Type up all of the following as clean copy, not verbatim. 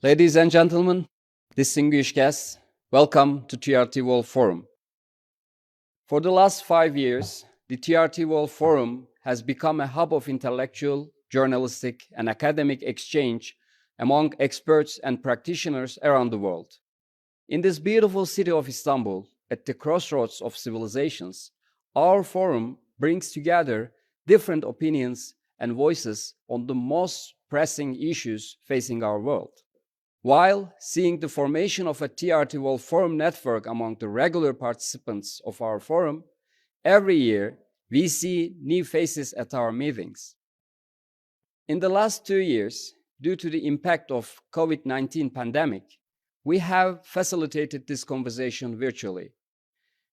Ladies and gentlemen, distinguished guests, welcome to TRT World Forum. For the last 5 years, the TRT World Forum has become a hub of intellectual, journalistic, and academic exchange among experts and practitioners around the world. In this beautiful city of Istanbul, at the crossroads of civilizations, our forum brings together different opinions and voices on the most pressing issues facing our world. While seeing the formation of a TRT World Forum network among the regular participants of our forum, every year we see new faces at our meetings. In the last 2 years, due to the impact of COVID-19 pandemic, we have facilitated this conversation virtually.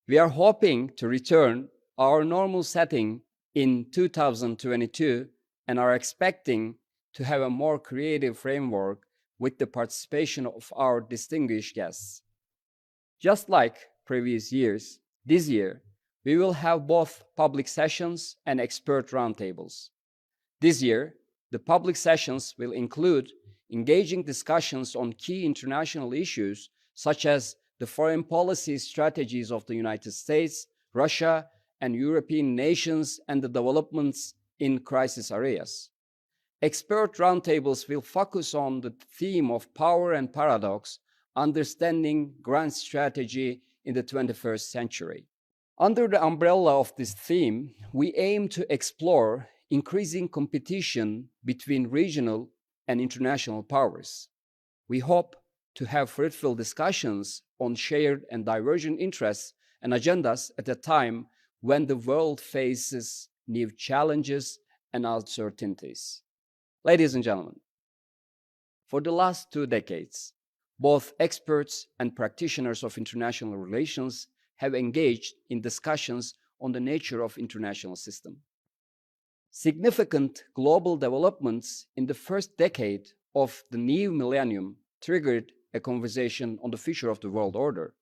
We are hoping to return our normal setting in 2022 and are expecting to have a more creative framework with the participation of our distinguished guests. Just like previous years, this year, we will have both public sessions and expert roundtables. This year, the public sessions will include engaging discussions on key international issues such as the foreign policy strategies of the United States, Russia, and European nations and the developments in crisis areas. Expert roundtables will focus on the theme of power and paradox, understanding grand strategy in the 21st century. Under the umbrella of this theme, we aim to explore increasing competition between regional and international powers. We hope to have fruitful discussions on shared and divergent interests and agendas at a time when the world faces new challenges and uncertainties. Ladies and gentlemen, for the last 2 decades, both experts and practitioners of international relations have engaged in discussions on the nature of international system. Significant global developments in the first decade of the new millennium triggered a conversation on the future of the world order.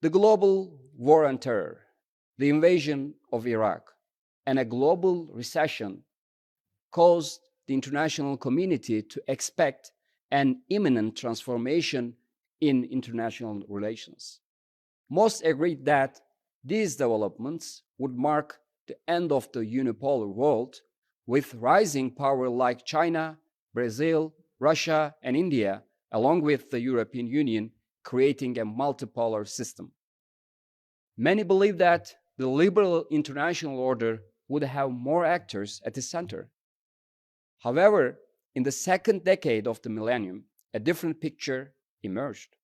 The global war on terror, the invasion of Iraq, and a global recession caused the international community to expect an imminent transformation in international relations. Most agreed that these developments would mark the end of the unipolar world, with rising power like China, Brazil, Russia, and India, along with the European Union, creating a multipolar system. Many believe that the liberal international order would have more actors at its center. However, in the second decade of the millennium, a different picture emerged.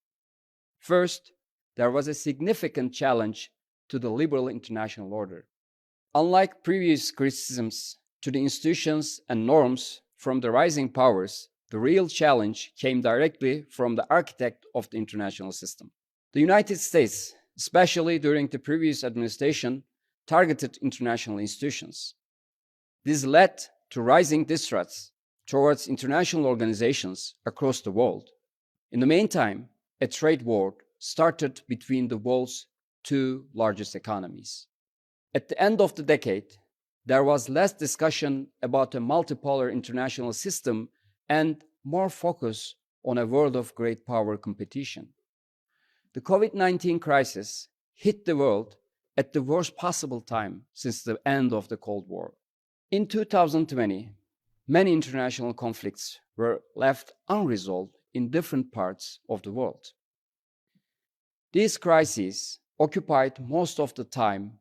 First, there was a significant challenge to the liberal international order. Unlike previous criticisms to the institutions and norms from the rising powers, the real challenge came directly from the architect of the international system. The United States, especially during the previous administration, targeted international institutions. This led to rising distrust towards international organizations across the world. In the meantime, a trade war started between the world's 2 largest economies. At the end of the decade, there was less discussion about a multipolar international system and more focus on a world of great power competition. The COVID-19 crisis hit the world at the worst possible time since the end of the Cold War. In 2020, many international conflicts were left unresolved in different parts of the world. These crises occupied most of the time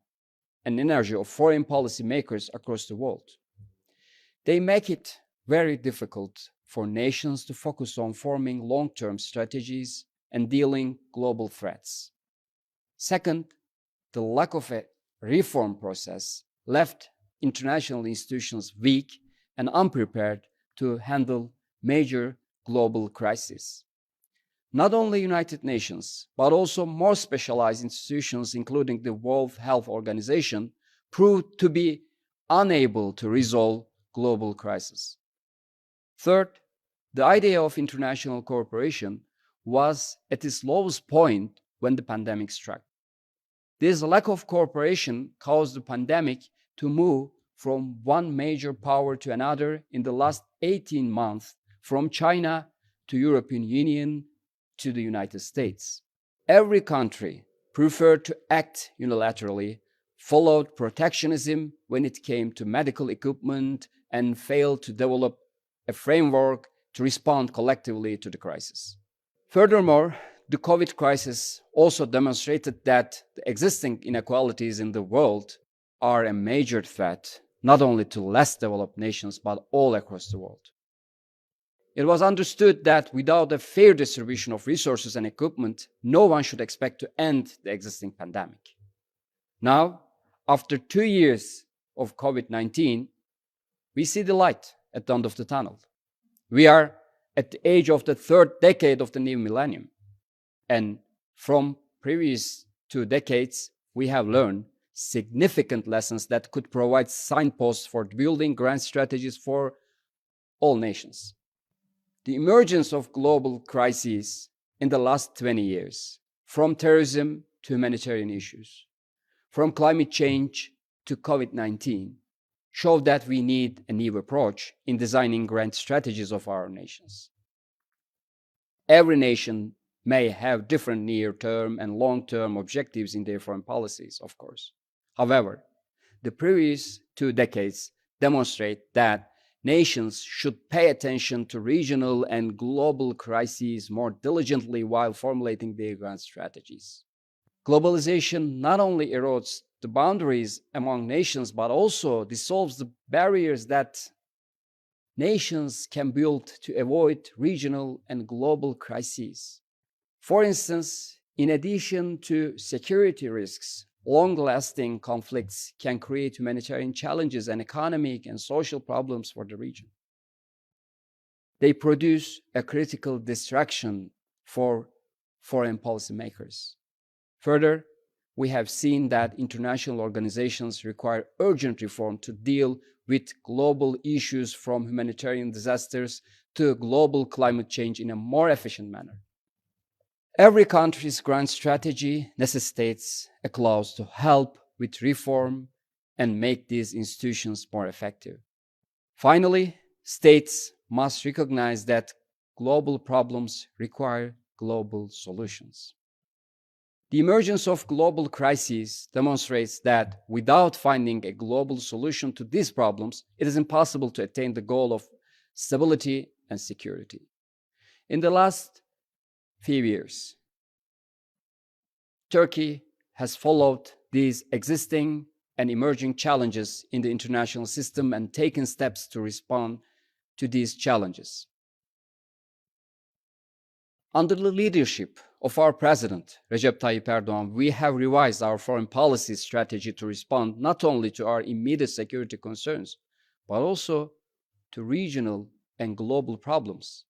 and energy of foreign policy makers across the world. They make it very difficult for nations to focus on forming long-term strategies and dealing global threats. Second, the lack of a reform process left international institutions weak and unprepared to handle major global crises. Not only United Nations, but also more specialized institutions, including the World Health Organization, proved to be unable to resolve global crises. Third, the idea of international cooperation was at its lowest point when the pandemic struck. This lack of cooperation caused the pandemic to move from one major power to another in the last 18 months, from China to European Union, to the United States. Every country preferred to act unilaterally, followed protectionism when it came to medical equipment, and failed to develop a framework to respond collectively to the crisis. Furthermore, the COVID crisis also demonstrated that the existing inequalities in the world are a major threat, not only to less developed nations, but all across the world. It was understood that without a fair distribution of resources and equipment, no one should expect to end the existing pandemic. Now, after 2 years of COVID-19, we see the light at the end of the tunnel. We are at the age of the third decade of the new millennium. And from previous 2 decades, we have learned significant lessons that could provide signposts for building grand strategies for all nations. The emergence of global crises in the last 20 years, from terrorism to humanitarian issues, from climate change to COVID-19, show that we need a new approach in designing grand strategies of our nations. Every nation may have different near-term and long-term objectives in their foreign policies, of course. However, the previous 2 decades demonstrate that nations should pay attention to regional and global crises more diligently while formulating their grand strategies. Globalization not only erodes the boundaries among nations, but also dissolves the barriers that nations can build to avoid regional and global crises. For instance, in addition to security risks, long-lasting conflicts can create humanitarian challenges and economic and social problems for the region. They produce a critical distraction for foreign policymakers. Further, we have seen that international organizations require urgent reform to deal with global issues, from humanitarian disasters to global climate change, in a more efficient manner. Every country's grand strategy necessitates a clause to help with reform and make these institutions more effective. Finally, states must recognize that global problems require global solutions. The emergence of global crises demonstrates that without finding a global solution to these problems, it is impossible to attain the goal of stability and security. In the last few years, Turkey has followed these existing and emerging challenges in the international system and taken steps to respond to these challenges. Under the leadership of our President, Recep Tayyip Erdoğan, we have revised our foreign policy strategy to respond not only to our immediate security concerns, but also to regional and global problems.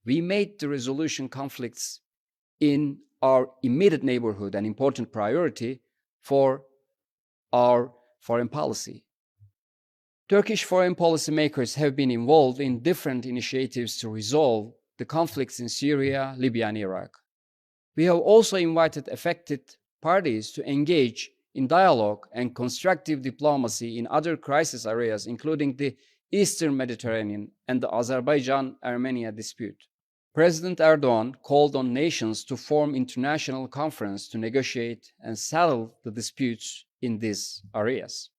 We made the resolution conflicts in our immediate neighborhood an important priority for our foreign policy. Turkish foreign policy makers have been involved in different initiatives to resolve the conflicts in Syria, Libya, and Iraq. We have also invited affected parties to engage in dialogue and constructive diplomacy in other crisis areas, including the Eastern Mediterranean and the Azerbaijan-Armenia dispute. President Erdoğan called on nations to form international conference to negotiate and settle the disputes in these areas.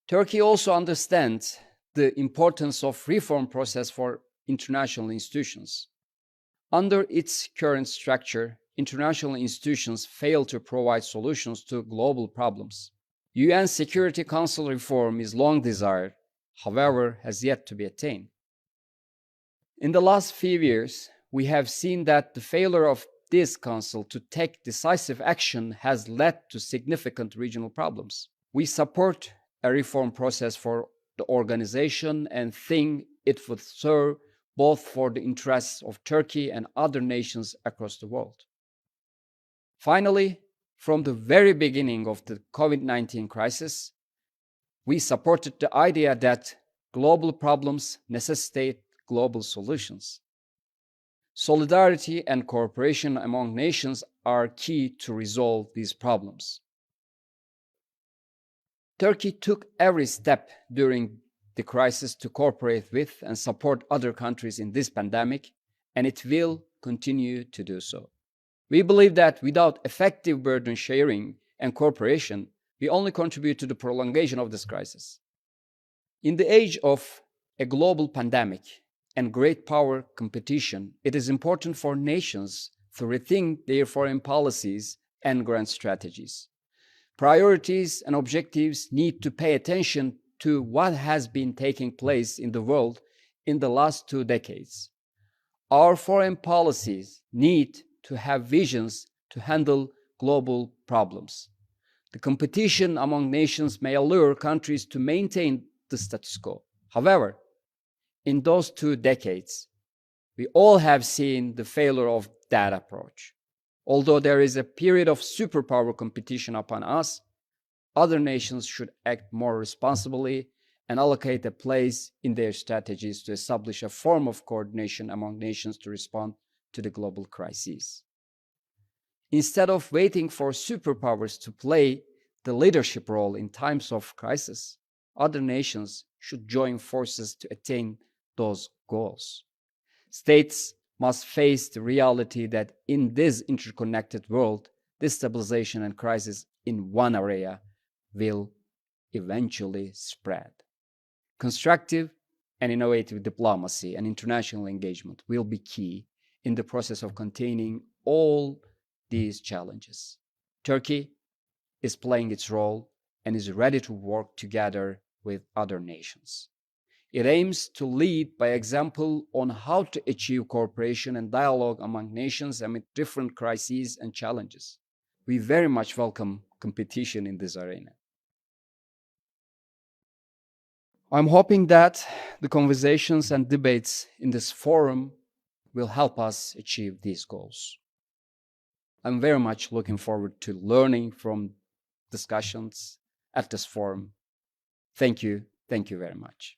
Turkey also understands the importance of reform process for international institutions. Under its current structure, international institutions fail to provide solutions to global problems. UN Security Council reform is long desired, however, has yet to be attained. In the last few years, we have seen that the failure of this council to take decisive action has led to significant regional problems. We support a reform process for the organization and think it would serve both for the interests of Turkey and other nations across the world. Finally, from the very beginning of the COVID-19 crisis, we supported the idea that global problems necessitate global solutions. Solidarity and cooperation among nations are key to resolve these problems. Turkey took every step during the crisis to cooperate with and support other countries in this pandemic, and it will continue to do so. We believe that without effective burden sharing and cooperation, we only contribute to the prolongation of this crisis. In the age of a global pandemic and great power competition, it is important for nations to rethink their foreign policies and grand strategies. Priorities and objectives need to pay attention to what has been taking place in the world in the last 2 decades. Our foreign policies need to have visions to handle global problems. The competition among nations may allure countries to maintain the status quo. However, in those 2 decades, we all have seen the failure of that approach. Although there is a period of superpower competition upon us, other nations should act more responsibly and allocate a place in their strategies to establish a form of coordination among nations to respond to the global crises. Instead of waiting for superpowers to play the leadership role in times of crisis, other nations should join forces to attain those goals. States must face the reality that in this interconnected world, destabilization and crisis in one area will eventually spread. Constructive and innovative diplomacy and international engagement will be key in the process of containing all these challenges. Turkey is playing its role and is ready to work together with other nations. It aims to lead by example on how to achieve cooperation and dialogue among nations amid different crises and challenges. We very much welcome competition in this arena. I'm hoping that the conversations and debates in this forum will help us achieve these goals. I'm very much looking forward to learning from discussions at this forum. Thank you very much.